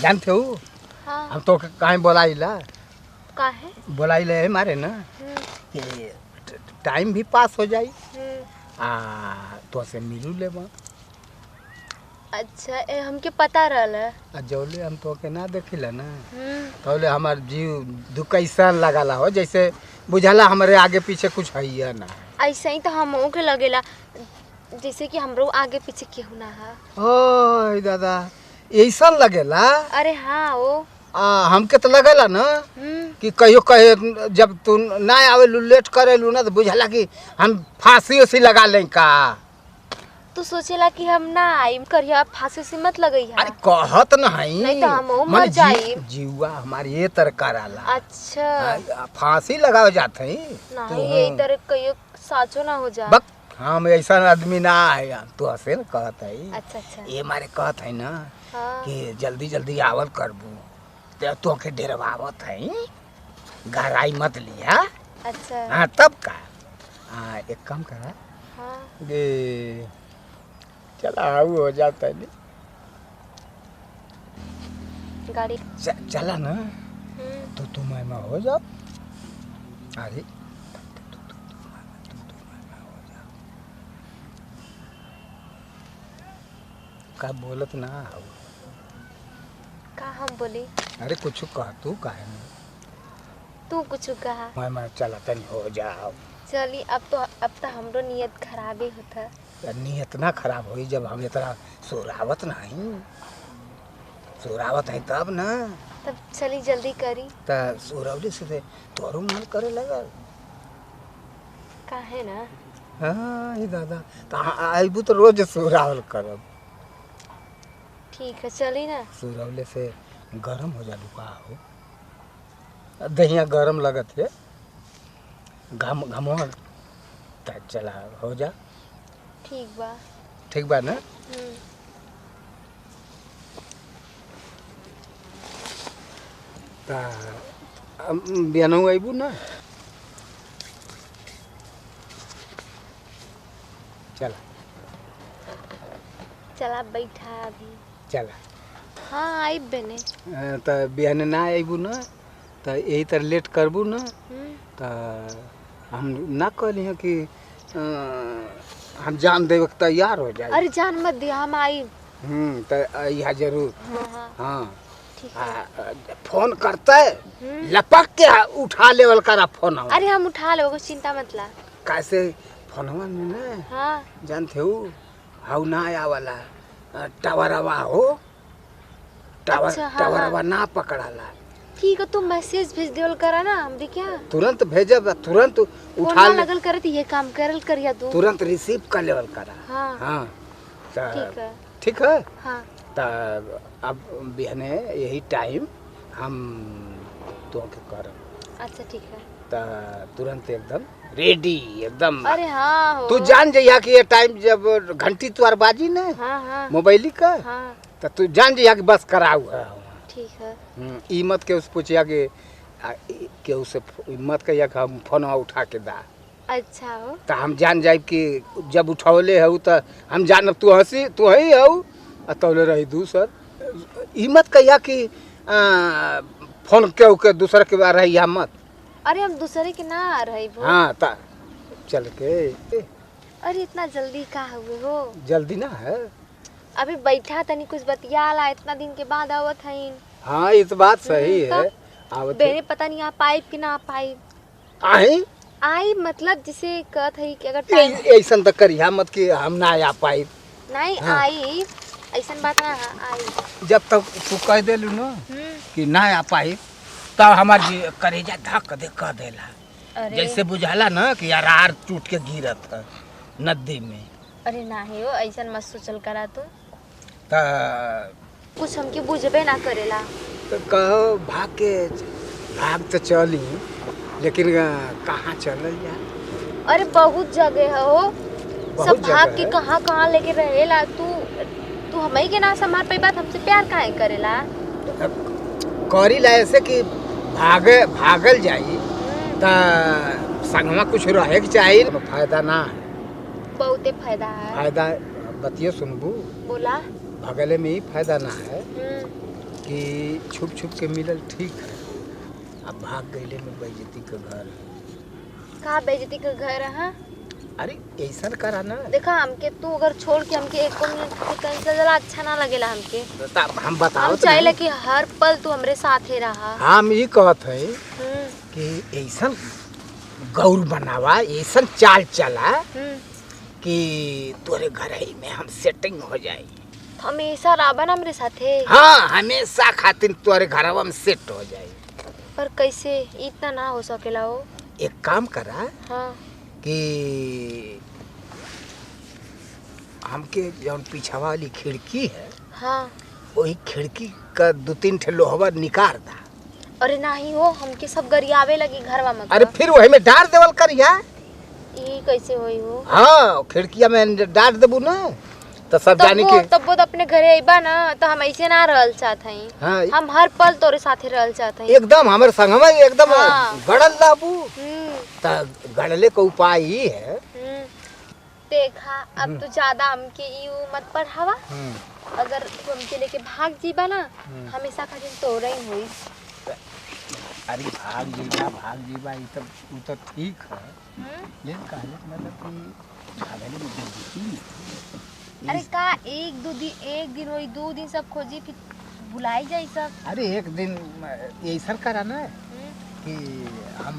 जानते हो हाँ। हम तो कहीं बोलाइला काहे? बोलाइले है मारे ना कि टाइम भी पास हो जाई तो से मिलू ले अच्छा हमके पता रहल जौले हम तो के ना देखिला ना तौले हमार जीव दुकैसन लगाला हो जैसे बुझाला हमारे आगे पीछे कुछ है ना। ऐसा ही तो हमों के लगेला जैसे कि हमरो आगे पीछे केहू ना है। ओ दादा ऐसा लगेला? अरे हाँ वो हमके तो लगेला ना कि कहियो कहे जब तू ना आवे लेट करेलू ना तो बुझाला कि हम फांसी उसी लगा लें का। तू सोचेला कि हम ना आइम करिया फांसी से मत लगई है। अरे कहत नहीं तो हम मर जाई। जीवा हमारी ये तर कराला। अच्छा फांसी लगावे जाते हैं नहीं यही तरह कहियो साचो ना हो जा। बक हम ऐसा आदमी ना है तो हसे न कहत है। अच्छा अच्छा ये मारे कहत है ना हाँ। कि जल्दी जल्दी आवल करबू तो के डरवावत है गहराई मत लिया। अच्छा हाँ तब का एक काम करा हाँ। ये चला आऊ हो जाता है गाड़ी चला ना तो तुम मैं हो जाओ। अरे का बोलत ना हो का हम बोली? अरे कुछ कह तू काहे ना तू कुछ कहा मैं चला तनी हो जाओ। चली अब तो हमरो नियत खराब ही होता। नियत ना खराब हुई जब हम इतना सोरावत नहीं सोरावत है तब ना तब चली जल्दी करी तो सोरावली से तोरो मन करे लगल काहे ना। हाँ ये दादा तो आइबू तो रोज सोरावल करब। ठीक है चली ना। सोरावले से गरम हो जा लुका हो दहिया गरम लगत है घम घमो चला हो जा। ठीक बा ना। बियानो आइबू ना चला चला बैठा अभी चला। हाँ आई बने तो बियाने ना आइबू ना तो यही तरह लेट करबू ना तो हम ना कहली हैं कि हम जान देवे के तैयार हो जाए। अरे जान मत दिया हम आई। तो यहाँ जरूर। हाँ ठीक है। फोन करते लपक के उठा लेवल करा फोन। अरे हम उठा लोगे चिंता मत ला। कैसे फोनवा में ना हाँ जानते हो हाउ ना आया वाला टावरवा हो टावरवा ना पकड़ाला। ठीक है तू मैसेज भेज देवल करा ना हमरे क्या तुरंत भेजब तुरंत उठा ले लगल करत ये काम करल करिया तू तुरंत रिसीव कर लेवल करा। हाँ हाँ ठीक है ठीक है। हाँ तो अब बिहने यही टाइम हम तो के कर। अच्छा ठीक है तो तुरंत एकदम रेडी एकदम। अरे हाँ हो। तू जान जइया कि ये टाइम जब घंटी तुआर बाजी ना हाँ हाँ मोबाइल का हाँ तो तू जान जइया कि बस कराऊ है। ठीक है ई मत के उस पूछिया कि उसे मत कहिया कि हम फोन उठा के दा। अच्छा हो तो हम जान जाए कि जब उठौले है तो हम जानब तू हंसी तू ही हो तौले रही दूसर। ई मत कहिया कि फोन के दूसरे के बार रही मत। अरे हम दूसरे के ना आ रही वो। हाँ ता चल के अरे इतना जल्दी का हुए हो? जल्दी ना है अभी बैठा तनी कुछ बतियाला इतना दिन के बाद आवत है। हाँ ये तो बात सही है। आवत बेने पता नहीं आ पाइप कि ना पाइप आई आई मतलब जिसे कहत है कि अगर ऐसा तो करिया मत कि हम ना आ पाइप नहीं। हाँ। आई ऐसा बात ना आई जब तक तू कह देलू ना कि ना आ पाइप तब हमार करेजा धक दे कह देला जैसे बुझाला ना कि यार टूट के गिरत है नदी में। अरे नाही हो ऐसा मत सोचल करा तू तो कुछ हमके बुझबे ना करेला। तो कहो भाग तो चली लेकिन कहाँ चल यार? अरे बहुत जगह है हो सब भाग के कहाँ कहाँ लेके रहेला। तू हमें के ना समार पे बात हमसे प्यार काहे करेला? करी ला ऐसे कि भागल जाई तो संगमा कुछ रहे के चाहिए। फायदा ना है बहुते फायदा है। फायदा बतियो सुनबू बोला भगले में ही फायदा ना है कि छुप छुप के मिलल ठीक है, अब भाग गईले में बेइज्जती के घर। का बेइज्जती का घर है? अरे ऐसा करा ना। देखा हमके तू अगर छोड़ के हमके एक मिनट के कहीं चल जाला अच्छा ना लगेला हमके। हम बताओ हम चाहेला कि हर पल तू हमरे साथे रहा। हम ये कहत है कि ऐसा गौर बनावा, ऐसा चाल चला कि तोरे घर ही में हम सेटिंग हो जाए। हमेशा राबन हमरे साथे। हाँ, हमेशा खातिर तोरे घरवा में सेट हो जाए। पर कैसे? इतना ना हो सकेला हो। एक काम करा। हाँ। कि हमके जौन पीछा वाली खिड़की है, हाँ, वही खिड़की का 2-3 ठे लोहवा निकाल दा। अरे नहीं हो, हमके सब गरियावे लगी घरवा में। अरे फिर वही में डाल देवल करिया। ये कैसे होई हो? हाँ, खिड़किया में डाल देबू ना तो सब जानी के। तब वो अपने घरे आइबा ना तो हम ऐसे ना रहल चाहत हई। हाँ, हम हर पल तोरे साथे रहल चाहत हई। एकदम हमर संगमा एकदम हाँ। गड़ल लाबू। त गड़ले का उपाय ही है। देखा अब तो ज्यादा हमके यू मत पढ़ावा। अगर तू हमके लेके भाग जीबा ना हमेशा खातिर तोरे ही होई। अरे भाग जीबा ई तो ठीक है, लेकिन कहले का मतलब कि भागले में बेइज्जती। अरे का एक दिन होई, 2 दिन सब खोजी फिर भुलाई जाई सब। अरे एक दिन ऐसा करा ना कि हम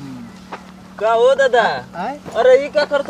का हो दादा? आए? अरे ये क्या कर